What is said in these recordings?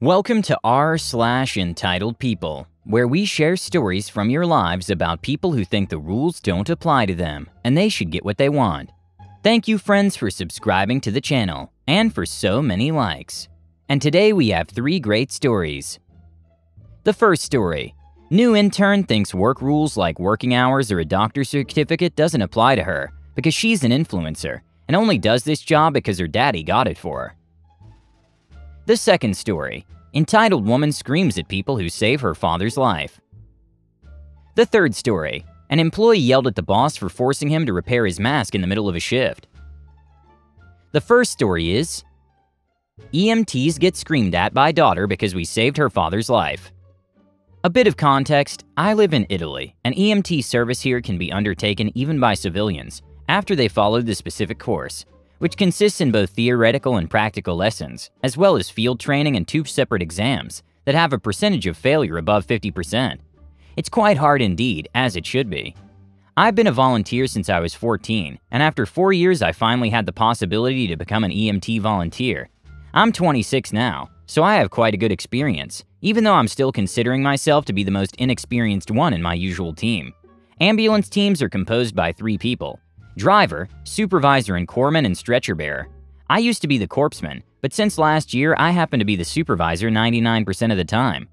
Welcome to r/Entitled People, where we share stories from your lives about people who think the rules don't apply to them and they should get what they want. Thank you, friends, for subscribing to the channel and for so many likes. And today we have 3 great stories. The first story: new intern thinks work rules like working hours or a doctor's certificate doesn't apply to her because she's an influencer and only does this job because her daddy got it for her. The second story: entitled woman screams at people who save her father's life. The third story: an employee yelled at the boss for forcing him to repair his mask in the middle of a shift. The first story is: EMTs get screamed at by daughter because we saved her father's life. A bit of context: I live in Italy, and EMT service here can be undertaken even by civilians after they followed the specific course, which consists in both theoretical and practical lessons, as well as field training and 2 separate exams that have a percentage of failure above 50%. It's quite hard indeed, as it should be. I've been a volunteer since I was 14, and after 4 years I finally had the possibility to become an EMT volunteer. I'm 26 now, so I have quite a good experience, even though I'm still considering myself to be the most inexperienced one in my usual team. Ambulance teams are composed by 3 people: driver, supervisor, and corpsman and stretcher bearer. I used to be the corpsman, but since last year I happen to be the supervisor 99% of the time.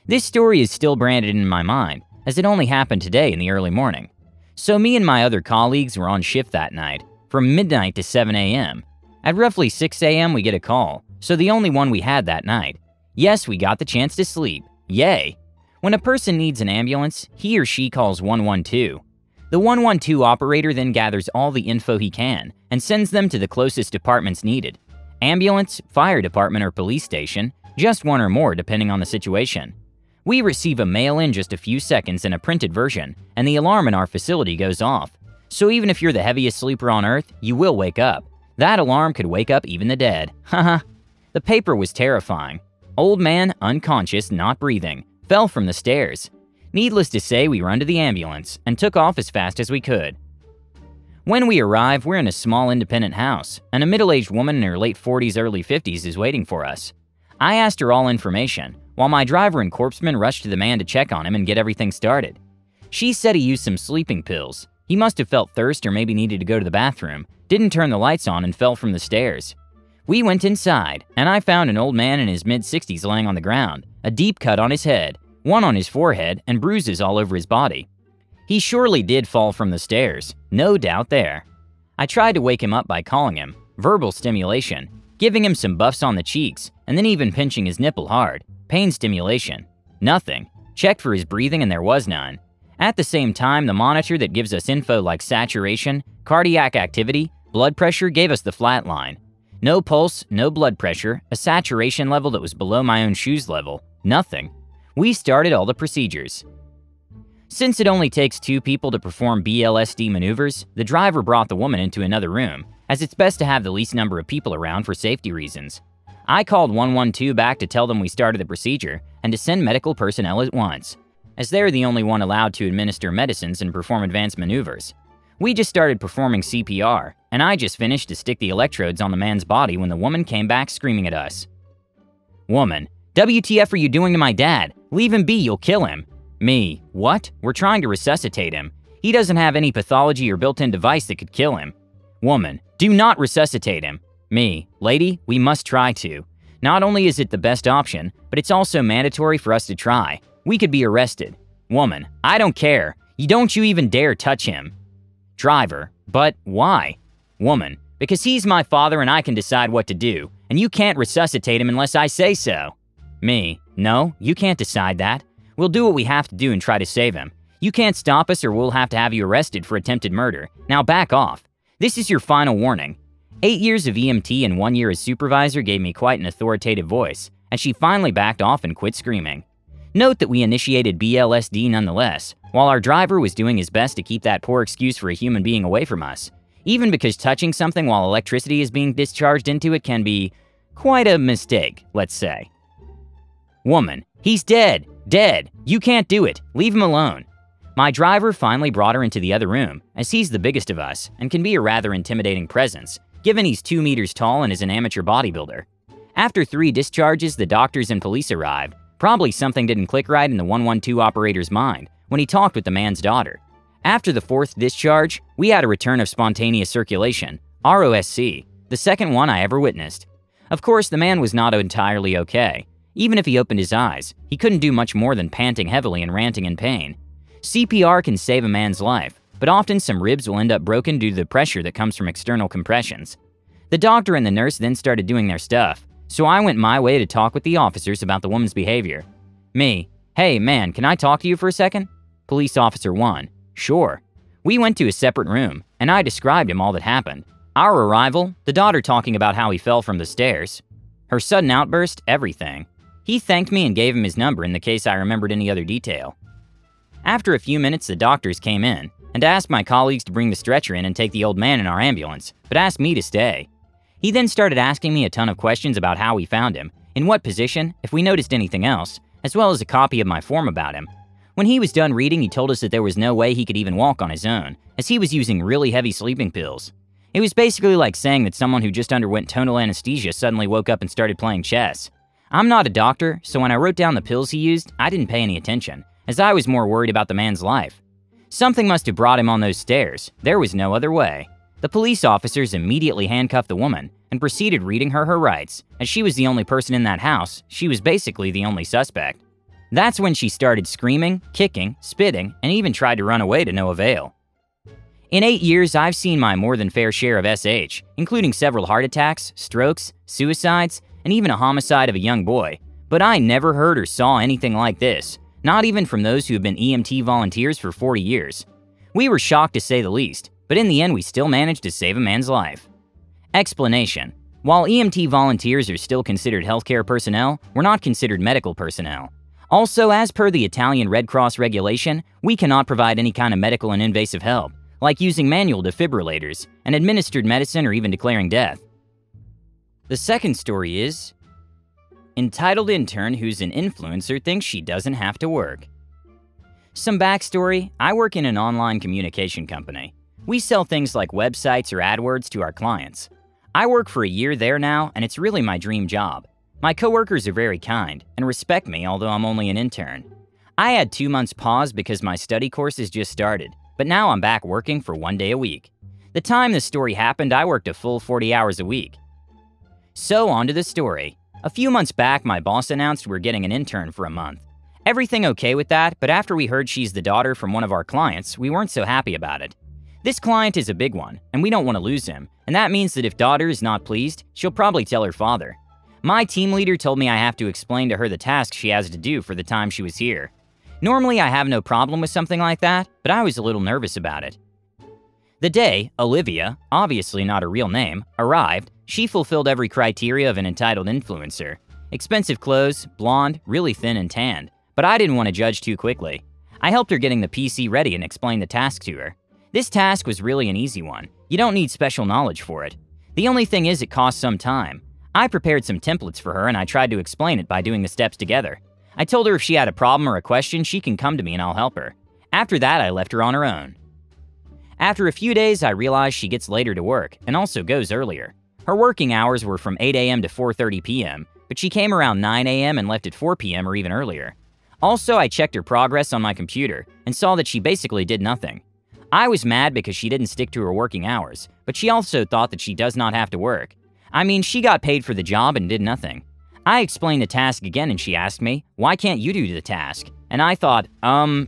This story is still branded in my mind, as it only happened today in the early morning. So me and my other colleagues were on shift that night, from midnight to 7 a.m. At roughly 6 a.m. we get a call, so the only one we had that night. Yes, we got the chance to sleep. Yay! When a person needs an ambulance, he or she calls 112. The 112 operator then gathers all the info he can and sends them to the closest departments needed: ambulance, fire department, or police station, just one or more depending on the situation. We receive a mail in just a few seconds in a printed version, and the alarm in our facility goes off. So even if you're the heaviest sleeper on earth, you will wake up. That alarm could wake up even the dead. Haha. The paper was terrifying. Old man, unconscious, not breathing, fell from the stairs. Needless to say, we run to the ambulance and took off as fast as we could. When we arrive, we're in a small independent house, and a middle-aged woman in her late 40s, early 50s is waiting for us. I asked her all information, while my driver and corpsman rushed to the man to check on him and get everything started. She said he used some sleeping pills. He must have felt thirst or maybe needed to go to the bathroom, didn't turn the lights on, and fell from the stairs. We went inside, and I found an old man in his mid-60s laying on the ground, a deep cut on his head, one on his forehead, and bruises all over his body. He surely did fall from the stairs, no doubt there. I tried to wake him up by calling him, verbal stimulation, giving him some buffs on the cheeks, and then even pinching his nipple hard, pain stimulation. Nothing. Checked for his breathing and there was none. At the same time, the monitor that gives us info like saturation, cardiac activity, blood pressure gave us the flat line. No pulse, no blood pressure, a saturation level that was below my own shoes level, nothing. We started all the procedures. Since it only takes 2 people to perform BLSD maneuvers, the driver brought the woman into another room, as it's best to have the least number of people around for safety reasons. I called 112 back to tell them we started the procedure and to send medical personnel at once, as they're the only one allowed to administer medicines and perform advanced maneuvers. We just started performing CPR, and I just finished to stick the electrodes on the man's body when the woman came back screaming at us. Woman: WTF are you doing to my dad? Leave him be, you'll kill him. Me: what? We're trying to resuscitate him. He doesn't have any pathology or built-in device that could kill him. Woman: do not resuscitate him. Me: lady, we must try to. Not only is it the best option, but it's also mandatory for us to try. We could be arrested. Woman: I don't care. Don't you even dare touch him. Driver: but why? Woman: because he's my father and I can decide what to do, and you can't resuscitate him unless I say so. Me: no, you can't decide that. We'll do what we have to do and try to save him. You can't stop us or we'll have to have you arrested for attempted murder. Now back off. This is your final warning. 8 years of EMT and 1 year as supervisor gave me quite an authoritative voice, and she finally backed off and quit screaming. Note that we initiated BLSD nonetheless, while our driver was doing his best to keep that poor excuse for a human being away from us, even because touching something while electricity is being discharged into it can be quite a mistake, let's say. Woman: he's dead. Dead. You can't do it. Leave him alone. My driver finally brought her into the other room, as he's the biggest of us and can be a rather intimidating presence, given he's 2 meters tall and is an amateur bodybuilder. After 3 discharges, the doctors and police arrived. Probably something didn't click right in the 112 operator's mind when he talked with the man's daughter. After the 4th discharge, we had a return of spontaneous circulation, ROSC, the second one I ever witnessed. Of course, the man was not entirely okay. Even if he opened his eyes, he couldn't do much more than panting heavily and ranting in pain. CPR can save a man's life, but often some ribs will end up broken due to the pressure that comes from external compressions. The doctor and the nurse then started doing their stuff, so I went my way to talk with the officers about the woman's behavior. Me: "Hey man, can I talk to you for a second?" Police Officer 1: "Sure." We went to a separate room, and I described him all that happened. Our arrival, the daughter talking about how he fell from the stairs, her sudden outburst, everything. He thanked me and gave him his number in the case I remembered any other detail. After a few minutes, the doctors came in and asked my colleagues to bring the stretcher in and take the old man in our ambulance, but asked me to stay. He then started asking me a ton of questions about how we found him, in what position, if we noticed anything else, as well as a copy of my form about him. When he was done reading, he told us that there was no way he could even walk on his own, as he was using really heavy sleeping pills. It was basically like saying that someone who just underwent tonal anesthesia suddenly woke up and started playing chess. I'm not a doctor, so when I wrote down the pills he used, I didn't pay any attention, as I was more worried about the man's life. Something must have brought him on those stairs. There was no other way. The police officers immediately handcuffed the woman and proceeded reading her rights. As she was the only person in that house, she was basically the only suspect. That's when she started screaming, kicking, spitting, and even tried to run away to no avail. In 8 years, I've seen my more than fair share of SH, including several heart attacks, strokes, suicides, and even a homicide of a young boy. But I never heard or saw anything like this, not even from those who have been EMT volunteers for 40 years. We were shocked to say the least, but in the end we still managed to save a man's life. Explanation: while EMT volunteers are still considered healthcare personnel, we're not considered medical personnel. Also, as per the Italian Red Cross regulation, we cannot provide any kind of medical and invasive help, like using manual defibrillators, and administered medicine, or even declaring death. The second story is entitled Intern Who's an Influencer Thinks She Doesn't Have to Work. Some backstory: I work in an online communication company. We sell things like websites or AdWords to our clients. I work for a year there now, and it's really my dream job. My coworkers are very kind and respect me, although I'm only an intern. I had 2 months pause because my study courses just started, but now I'm back working for 1 day a week. The time this story happened, I worked a full 40 hours a week. So on to the story. A few months back, my boss announced we're getting an intern for a month. Everything okay with that, but after we heard she's the daughter from one of our clients, we weren't so happy about it. This client is a big one, and we don't want to lose him, and that means that if daughter is not pleased, she'll probably tell her father. My team leader told me I have to explain to her the task she has to do for the time she was here. Normally I have no problem with something like that, but I was a little nervous about it. The day Olivia, obviously not a real name, arrived, she fulfilled every criteria of an entitled influencer. Expensive clothes, blonde, really thin and tanned, but I didn't want to judge too quickly. I helped her getting the PC ready and explained the task to her. This task was really an easy one. You don't need special knowledge for it. The only thing is it costs some time. I prepared some templates for her and I tried to explain it by doing the steps together. I told her if she had a problem or a question, she can come to me and I'll help her. After that, I left her on her own. After a few days, I realized she gets later to work and also goes earlier. Her working hours were from 8 a.m. to 4:30 p.m., but she came around 9 a.m. and left at 4 p.m. or even earlier. Also, I checked her progress on my computer and saw that she basically did nothing. I was mad because she didn't stick to her working hours, but she also thought that she does not have to work. I mean, she got paid for the job and did nothing. I explained the task again and she asked me, "Why can't you do the task?" And I thought,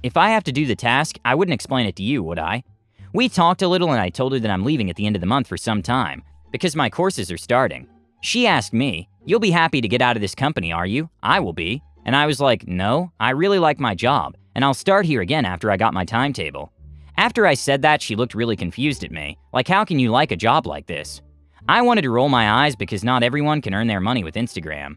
if I have to do the task, I wouldn't explain it to you, would I? We talked a little and I told her that I'm leaving at the end of the month for some time, because my courses are starting. She asked me, "You'll be happy to get out of this company, are you?" "I will be." And I was like, "No, I really like my job, and I'll start here again after I got my timetable." After I said that, she looked really confused at me, like how can you like a job like this? I wanted to roll my eyes because not everyone can earn their money with Instagram.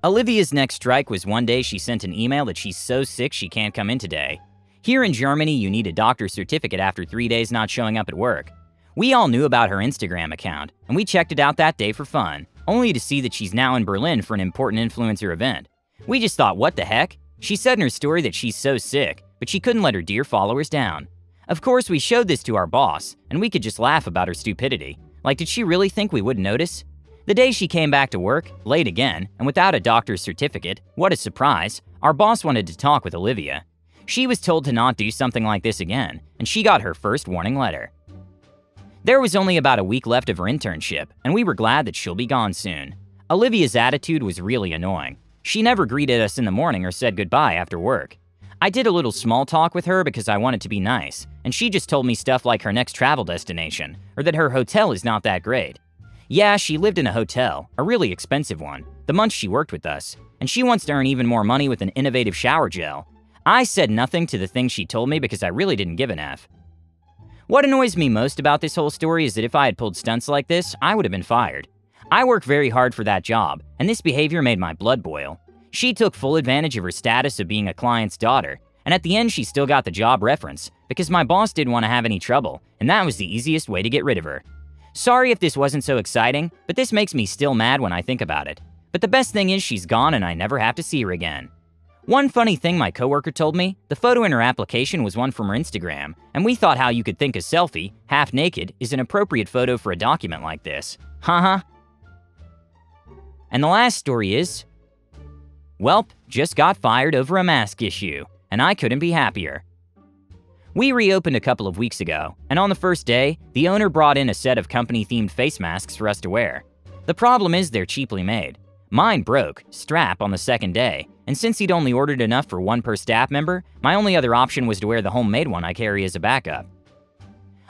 Olivia's next strike was one day she sent an email that she's so sick she can't come in today. Here in Germany, you need a doctor's certificate after 3 days not showing up at work. We all knew about her Instagram account, and we checked it out that day for fun, only to see that she's now in Berlin for an important influencer event. We just thought, what the heck? She said in her story that she's so sick, but she couldn't let her dear followers down. Of course, we showed this to our boss, and we could just laugh about her stupidity. Like, did she really think we wouldn't notice? The day she came back to work, late again, and without a doctor's certificate, what a surprise, our boss wanted to talk with Olivia. She was told to not do something like this again, and she got her first warning letter. There was only about a week left of her internship, and we were glad that she'll be gone soon. Olivia's attitude was really annoying. She never greeted us in the morning or said goodbye after work. I did a little small talk with her because I wanted to be nice, and she just told me stuff like her next travel destination, or that her hotel is not that great. Yeah, she lived in a hotel, a really expensive one, the month she worked with us, and she wants to earn even more money with an innovative shower gel. I said nothing to the things she told me because I really didn't give an F. What annoys me most about this whole story is that if I had pulled stunts like this, I would have been fired. I work very hard for that job, and this behavior made my blood boil. She took full advantage of her status of being a client's daughter, and at the end she still got the job reference because my boss didn't want to have any trouble, and that was the easiest way to get rid of her. Sorry if this wasn't so exciting, but this makes me still mad when I think about it. But the best thing is she's gone and I never have to see her again. One funny thing my coworker told me, the photo in her application was one from her Instagram, and we thought how you could think a selfie, half naked, is an appropriate photo for a document like this. Haha. And the last story is, welp, just got fired over a mask issue, and I couldn't be happier. We reopened a couple of weeks ago, and on the first day, the owner brought in a set of company-themed face masks for us to wear. The problem is they're cheaply made. Mine broke, strap, on the second day, and since he'd only ordered enough for one per staff member, my only other option was to wear the homemade one I carry as a backup.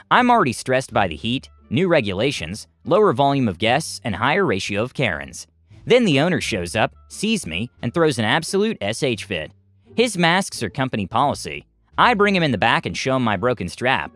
I'm already stressed by the heat, new regulations, lower volume of guests, and higher ratio of Karens. Then the owner shows up, sees me, and throws an absolute SH fit. His masks are company policy. I bring him in the back and show him my broken strap.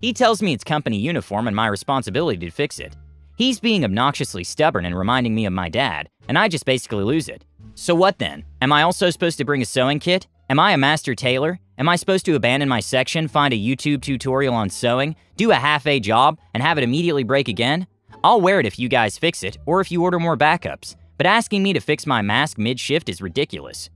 He tells me it's company uniform and my responsibility to fix it. He's being obnoxiously stubborn and reminding me of my dad, and I just basically lose it. So what then? Am I also supposed to bring a sewing kit? Am I a master tailor? Am I supposed to abandon my section, find a YouTube tutorial on sewing, do a half-a job, and have it immediately break again? I'll wear it if you guys fix it, or if you order more backups, but asking me to fix my mask mid-shift is ridiculous.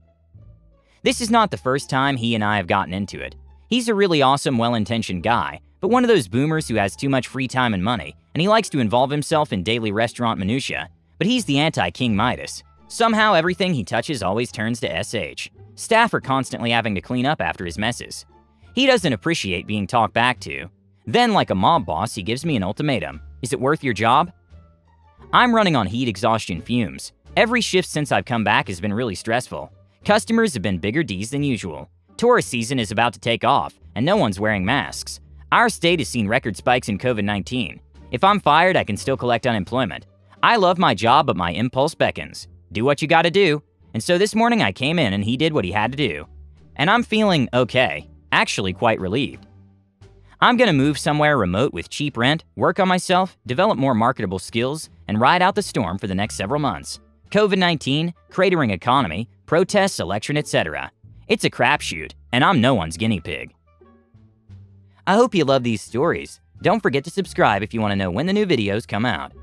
This is not the first time he and I have gotten into it. He's a really awesome, well-intentioned guy, but one of those boomers who has too much free time and money, and he likes to involve himself in daily restaurant minutia. But he's the anti-King Midas. Somehow everything he touches always turns to SH. Staff are constantly having to clean up after his messes. He doesn't appreciate being talked back to. Then, like a mob boss, he gives me an ultimatum. Is it worth your job? I'm running on heat exhaustion fumes. Every shift since I've come back has been really stressful. Customers have been bigger D's than usual. Tourist season is about to take off, and no one's wearing masks. Our state has seen record spikes in COVID-19. If I'm fired, I can still collect unemployment. I love my job, but my impulse beckons. Do what you gotta do. And so this morning I came in and he did what he had to do. And I'm feeling okay, actually quite relieved. I'm gonna move somewhere remote with cheap rent, work on myself, develop more marketable skills, and ride out the storm for the next several months. COVID-19, cratering economy, protests, election, etc. It's a crapshoot, and I'm no one's guinea pig. I hope you love these stories. Don't forget to subscribe if you want to know when the new videos come out.